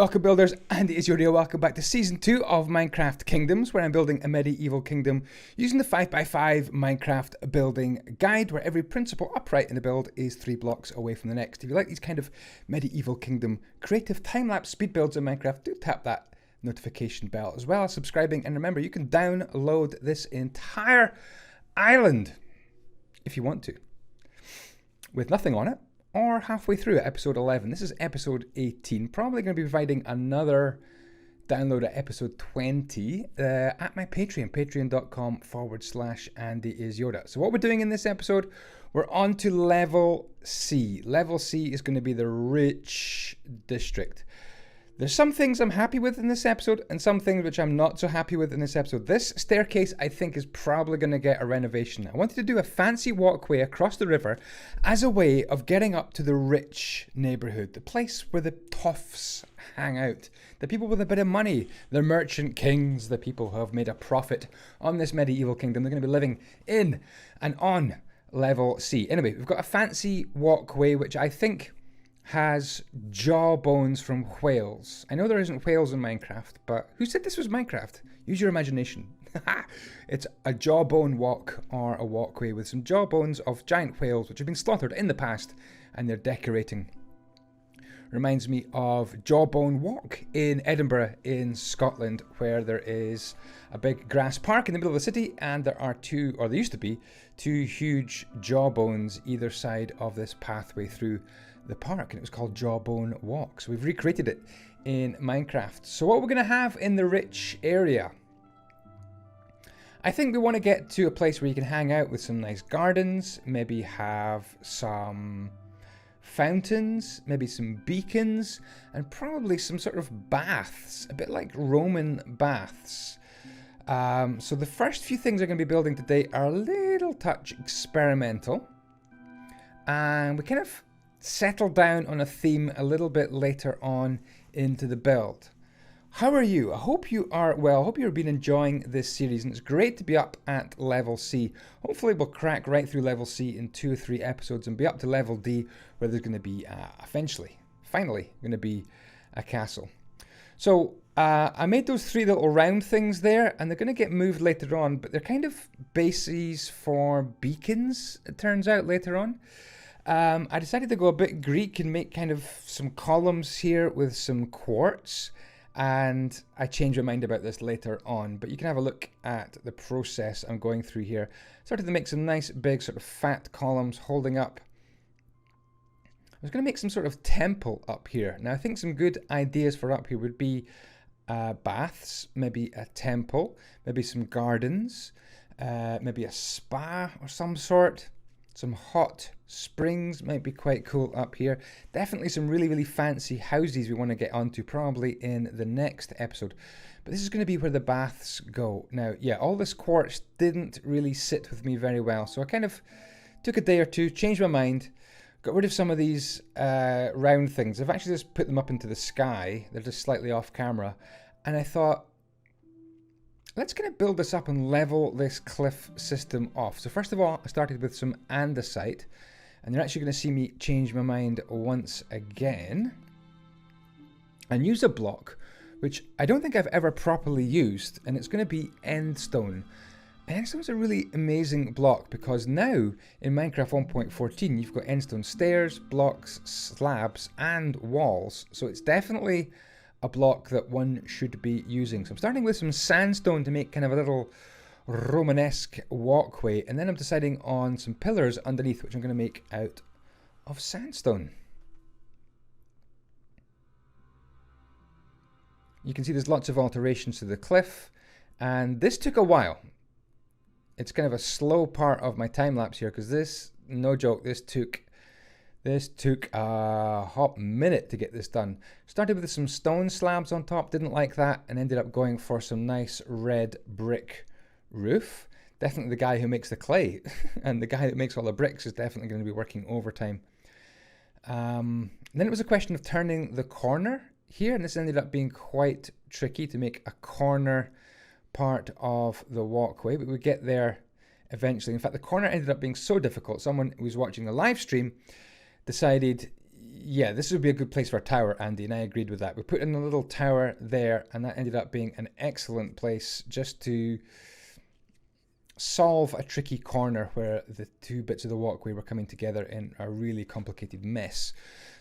Welcome builders, Andyisyoda. Welcome back to Season 2 of Minecraft Kingdoms, where I'm building a medieval kingdom using the 5x5 Minecraft building guide, where every principal upright in the build is 3 blocks away from the next. If you like these kind of medieval kingdom creative time-lapse speed builds in Minecraft, do tap that notification bell, as well as subscribing. And remember, you can download this entire island if you want to, with nothing on it, or halfway through at episode 11. This is episode 18. Probably going to be providing another download at episode 20 at my Patreon, patreon.com/Andyisyoda. So what we're doing in this episode, we're on to level C. Level C is going to be the rich district. There's some things I'm happy with in this episode and some things which I'm not so happy with in this episode. This staircase, I think, is probably going to get a renovation. I wanted to do a fancy walkway across the river as a way of getting up to the rich neighborhood, the place where the toffs hang out, the people with a bit of money, the merchant kings, the people who have made a profit on this medieval kingdom. They're going to be living in and on level C. Anyway, we've got a fancy walkway, which I think has jawbones from whales. I know there isn't whales in Minecraft, but who said this was Minecraft? Use your imagination. It's a jawbone walk, or a walkway with some jawbones of giant whales which have been slaughtered in the past, and they're decorating. Reminds me of Jawbone Walk in Edinburgh in Scotland, where there is a big grass park in the middle of the city, and there are two, or there used to be, two huge jawbones either side of this pathway through the park, and it was called Jawbone Walk. So we've recreated it in Minecraft. So what we're going to have in the rich area, I think we want to get to a place where you can hang out with some nice gardens, maybe have some fountains, maybe some beacons, and probably some sort of baths, a bit like Roman baths. So the first few things I'm going to be building today are a little touch experimental, and we kind of settle down on a theme a little bit later on into the build. How are you? I hope you are well. I hope you've been enjoying this series, and it's great to be up at level C. Hopefully we'll crack right through level C in 2 or 3 episodes and be up to level D, where there's going to be finally going to be a castle. So I made those 3 little round things there, and they're going to get moved later on, but they're kind of bases for beacons, it turns out, later on. I decided to go a bit Greek and make kind of some columns here with some quartz, and I changed my mind about this later on, but you can have a look at the process I'm going through here. Started to make some nice big sort of fat columns holding up. I was going to make some sort of temple up here. Now I think some good ideas for up here would be baths, maybe a temple, maybe some gardens, maybe a spa or some sort. Some hot springs might be quite cool up here. Definitely some really, really fancy houses we want to get onto probably in the next episode. But this is going to be where the baths go. Now, yeah, all this quartz didn't really sit with me very well. So I kind of took a day or two, changed my mind, got rid of some of these round things. I've actually just put them up into the sky. They're just slightly off camera. And I thought, let's kind of build this up and level this cliff system off. So first of all, I started with some andesite, and you're actually going to see me change my mind once again and use a block which I don't think I've ever properly used, and it's going to be endstone. And endstone is a really amazing block because now in Minecraft 1.14 you've got endstone stairs, blocks, slabs, and walls. So it's definitely a block that one should be using. So I'm starting with some sandstone to make kind of a little Romanesque walkway, and then I'm deciding on some pillars underneath, which I'm going to make out of sandstone. You can see there's lots of alterations to the cliff, and this took a while. It's kind of a slow part of my time lapse here because this, no joke, this took a hot minute to get this done. Started with some stone slabs on top, didn't like that, and ended up going for some nice red brick roof. Definitely the guy who makes the clay and the guy that makes all the bricks is definitely going to be working overtime. Then it was a question of turning the corner here, and this ended up being quite tricky to make a corner part of the walkway, but we get there eventually. In fact, the corner ended up being so difficult, someone who was watching the live stream decided yeah, this would be a good place for a tower, Andy, and I agreed with that. We put in a little tower there, and that ended up being an excellent place just to solve a tricky corner where the two bits of the walkway were coming together in a really complicated mess.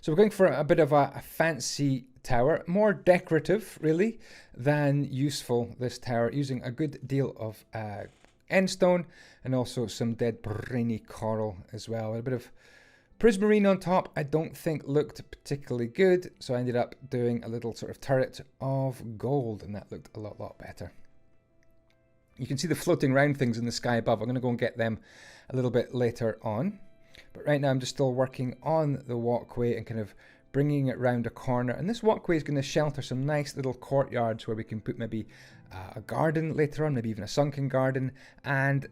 So we're going for a bit of a fancy tower, more decorative really than useful, this tower, using a good deal of endstone and also some dead brainy coral as well. A bit of prismarine on top I don't think looked particularly good, so I ended up doing a little sort of turret of gold, and that looked a lot better. You can see the floating round things in the sky above. I'm going to go and get them a little bit later on. But right now I'm just still working on the walkway and kind of bringing it round a corner. And this walkway is going to shelter some nice little courtyards where we can put maybe a garden later on, maybe even a sunken garden, and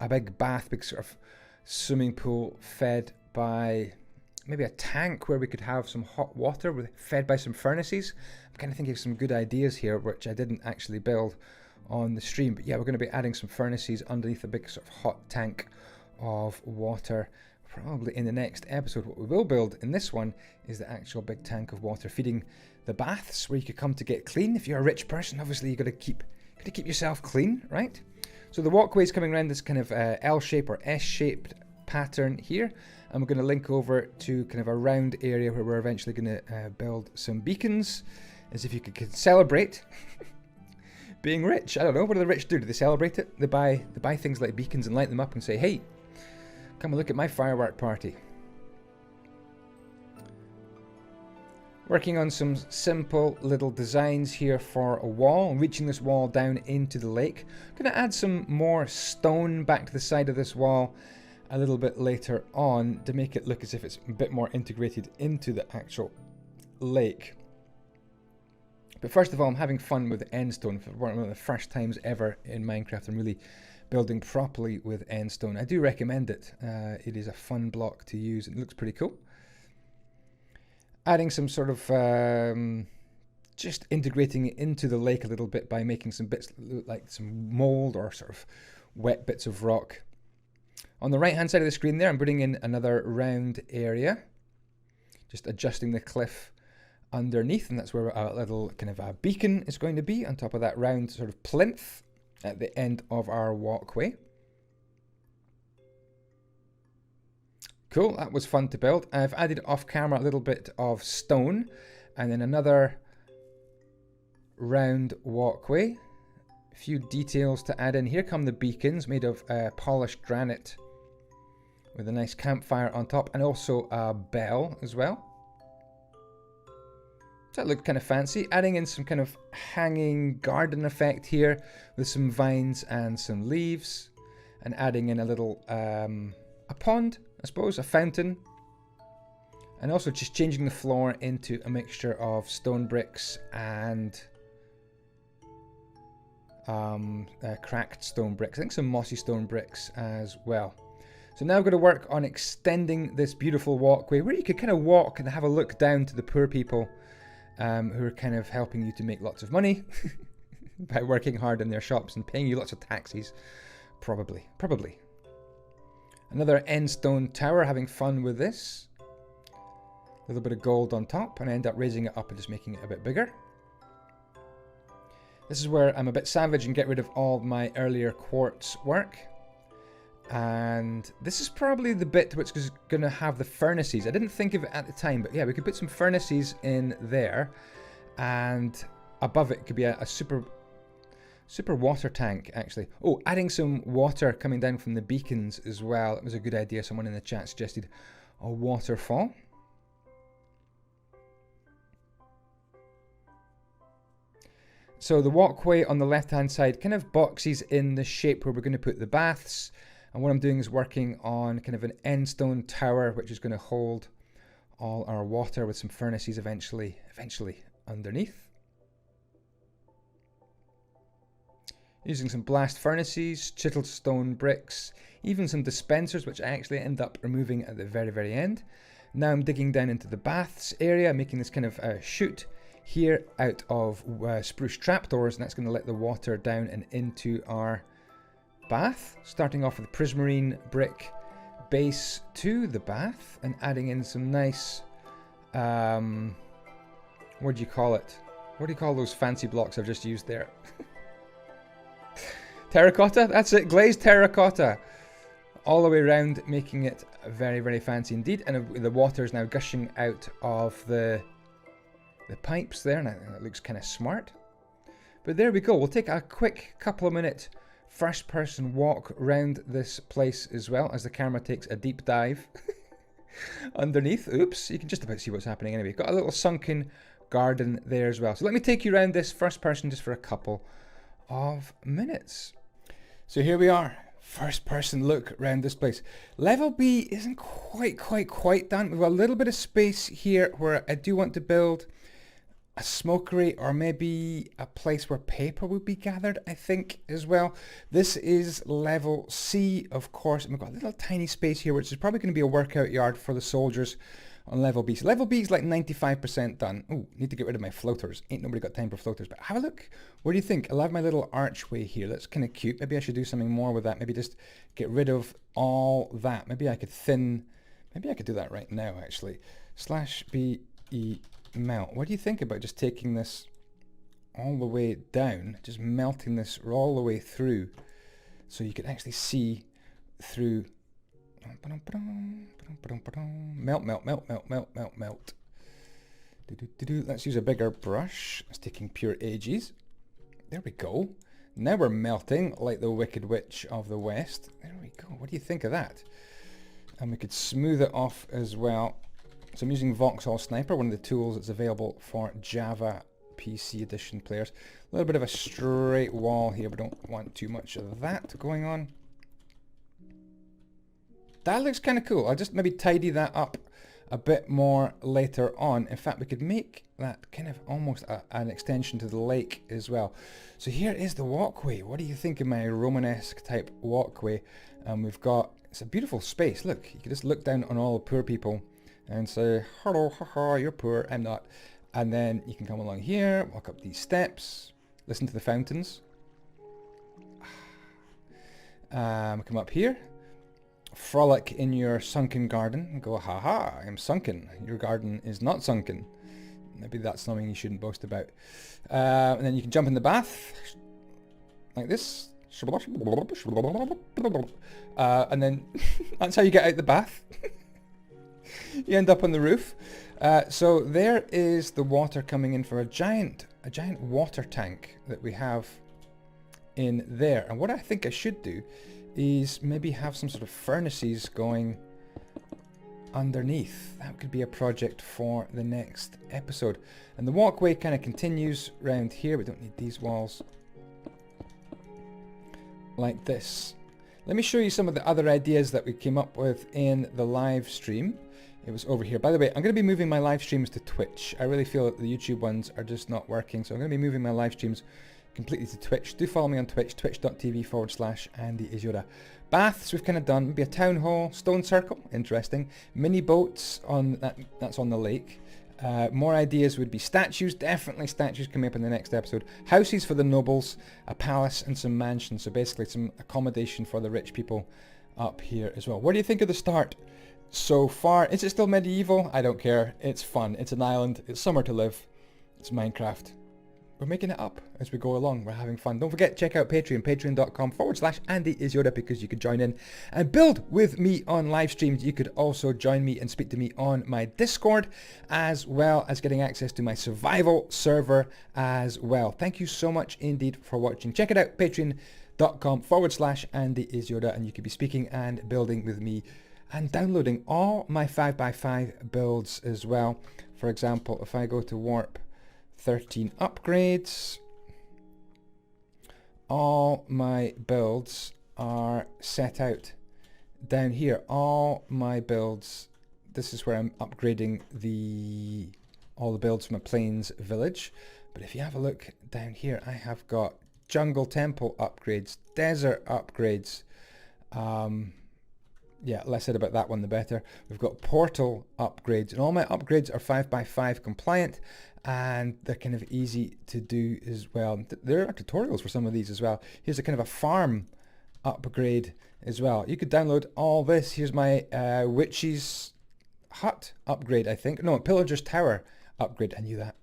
a big bath, big sort of swimming pool fed by maybe a tank where we could have some hot water fed by some furnaces. I'm kind of thinking of some good ideas here, which I didn't actually build on the stream, but yeah, we're going to be adding some furnaces underneath a big sort of hot tank of water probably in the next episode. What we will build in this one is the actual big tank of water feeding the baths where you could come to get clean. If you're a rich person, obviously you got to keep yourself clean, right? So the walkway is coming around this kind of L-shaped or S-shaped pattern here, and we're going to link over to kind of a round area where we're eventually going to build some beacons, as if you could celebrate being rich. I don't know. What do the rich do? Do they celebrate it? They buy things like beacons and light them up and say, hey, come and look at my firework party. Working on some simple little designs here for a wall, reaching this wall down into the lake. I'm going to add some more stone back to the side of this wall a little bit later on to make it look as if it's a bit more integrated into the actual lake. But first of all, I'm having fun with endstone. For one of the first times ever in Minecraft, I'm really building properly with endstone. I do recommend it. It is a fun block to use. It looks pretty cool. Adding some sort of, just integrating it into the lake a little bit by making some bits like some mold or sort of wet bits of rock. On the right hand side of the screen there, I'm putting in another round area. Just adjusting the cliff underneath, and that's where a little kind of a beacon is going to be on top of that round sort of plinth at the end of our walkway. Cool, that was fun to build. I've added off camera a little bit of stone and then another round walkway. A few details to add in. Here come the beacons made of polished granite with a nice campfire on top, and also a bell as well. That looked kind of fancy. Adding in some kind of hanging garden effect here with some vines and some leaves, and adding in a little a pond, I suppose, a fountain, and also just changing the floor into a mixture of stone bricks and cracked stone bricks. I think some mossy stone bricks as well. So now I'm going to work on extending this beautiful walkway where you could kind of walk and have a look down to the poor people who are kind of helping you to make lots of money by working hard in their shops and paying you lots of taxes. Probably. Another endstone tower, having fun with this. A little bit of gold on top, and I end up raising it up and just making it a bit bigger. This is where I'm a bit savage and get rid of all my earlier quartz work. And this is probably the bit which is going to have the furnaces. I didn't think of it at the time, but yeah, we could put some furnaces in there, and above it could be a super water tank, actually. Oh, adding some water coming down from the beacons as well. It was a good idea. Someone in the chat suggested a waterfall. So the walkway on the left-hand side kind of boxes in the shape where we're going to put the baths. And what I'm doing is working on kind of an endstone tower, which is going to hold all our water with some furnaces eventually underneath. Using some blast furnaces, chiseled stone bricks, even some dispensers, which I actually end up removing at the very, very end. Now I'm digging down into the baths area, making this kind of chute here out of spruce trapdoors, and that's going to let the water down and into our bath. Starting off with a prismarine brick base to the bath and adding in some nice what do you call it? What do you call those fancy blocks I've just used there? Terracotta? That's it, glazed terracotta. All the way around, making it very, very fancy indeed. And the water is now gushing out of the pipes there, and it looks kind of smart. But there we go. We'll take a quick couple of minute first person walk around this place as well, as the camera takes a deep dive underneath. Oops, you can just about see what's happening anyway. Got a little sunken garden there as well. So let me take you around this first person just for a couple of minutes. So here we are, first person look around this place. Level B isn't quite done. We've got a little bit of space here where I do want to build a smokery, or maybe a place where paper would be gathered, I think, as well. This is level C, of course, and we've got a little tiny space here, which is probably going to be a workout yard for the soldiers on level B. So level B is like 95% done. Oh, need to get rid of my floaters. Ain't nobody got time for floaters. But have a look. What do you think? I love my little archway here. That's kind of cute. Maybe I should do something more with that. Maybe just get rid of all that. Maybe I could maybe I could do that right now, actually. /BE melt. What do you think about just taking this all the way down, just melting this all the way through, so you can actually see through. Melt. Let's use a bigger brush. It's taking pure ages. There we go. Now we're melting like the Wicked Witch of the West. There we go. What do you think of that? And we could smooth it off as well. So I'm using Vauxhall Sniper, one of the tools that's available for Java PC Edition players. A little bit of a straight wall here, but don't want too much of that going on. That looks kind of cool. I'll just maybe tidy that up a bit more later on. In fact, we could make that kind of almost an extension to the lake as well. So here is the walkway. What do you think of my Romanesque type walkway? We've got, it's a beautiful space. Look, you can just look down on all the poor people and say, hello, haha, you're poor, I'm not. And then you can come along here, walk up these steps, listen to the fountains. Come up here, frolic in your sunken garden, and go, haha, I'm sunken. Your garden is not sunken. Maybe that's something you shouldn't boast about. And then you can jump in the bath, like this. And then that's how you get out the bath. You end up on the roof. So there is the water coming in for a giant water tank that we have in there. And what I think I should do is maybe have some sort of furnaces going underneath. That could be a project for the next episode. And the walkway kind of continues around here. We don't need these walls like this. Let me show you some of the other ideas that we came up with in the live stream. It was over here. By the way, I'm going to be moving my live streams to Twitch. I really feel that the YouTube ones are just not working, so I'm going to be moving my live streams completely to Twitch. Do follow me on Twitch, twitch.tv/Andyisyoda. Baths we've kind of done. Maybe a town hall, stone circle, interesting. Mini boats on that's on the lake. More ideas would be statues, definitely statues coming up in the next episode. Houses for the nobles, a palace and some mansions. So basically some accommodation for the rich people up here as well. What do you think of the start so far? Is it still medieval? I don't care. It's fun. It's an island. It's somewhere to live. It's Minecraft. We're making it up as we go along. We're having fun. Don't forget, check out Patreon, patreon.com/Andyisyoda, because you could join in and build with me on live streams. You could also join me and speak to me on my Discord, as well as getting access to my survival server as well. Thank you so much indeed for watching. Check it out, patreon.com/Andyisyoda, and you could be speaking and building with me and downloading all my 5x5 builds as well. For example, if I go to Warp 13 upgrades, all my builds are set out down here. All my builds, this is where I'm upgrading all the builds from a plains village. But if you have a look down here, I have got jungle temple upgrades, desert upgrades. Yeah, less said about that one the better. We've got portal upgrades, and all my upgrades are 5x5 compliant, and they're kind of easy to do as well. There are tutorials for some of these as well. Here's a kind of a farm upgrade as well. You could download all this. Here's my witch's hut upgrade, I think. No, pillager's tower upgrade. I knew that.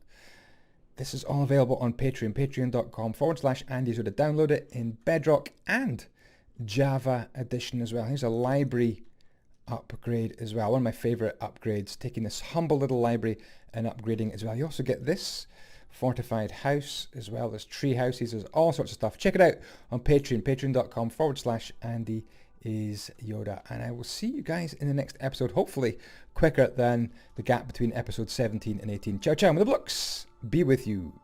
This is all available on Patreon, patreon.com/Andyisyoda. Download it in Bedrock and Java edition as well. Here's a library upgrade as well. One of my favorite upgrades, taking this humble little library and upgrading it as well. You also get this fortified house as well. There's tree houses, there's all sorts of stuff. Check it out on Patreon, patreon.com/Andyisyoda. And I will see you guys in the next episode, hopefully quicker than the gap between episode 17 and 18. Ciao, ciao, with the blocks be with you.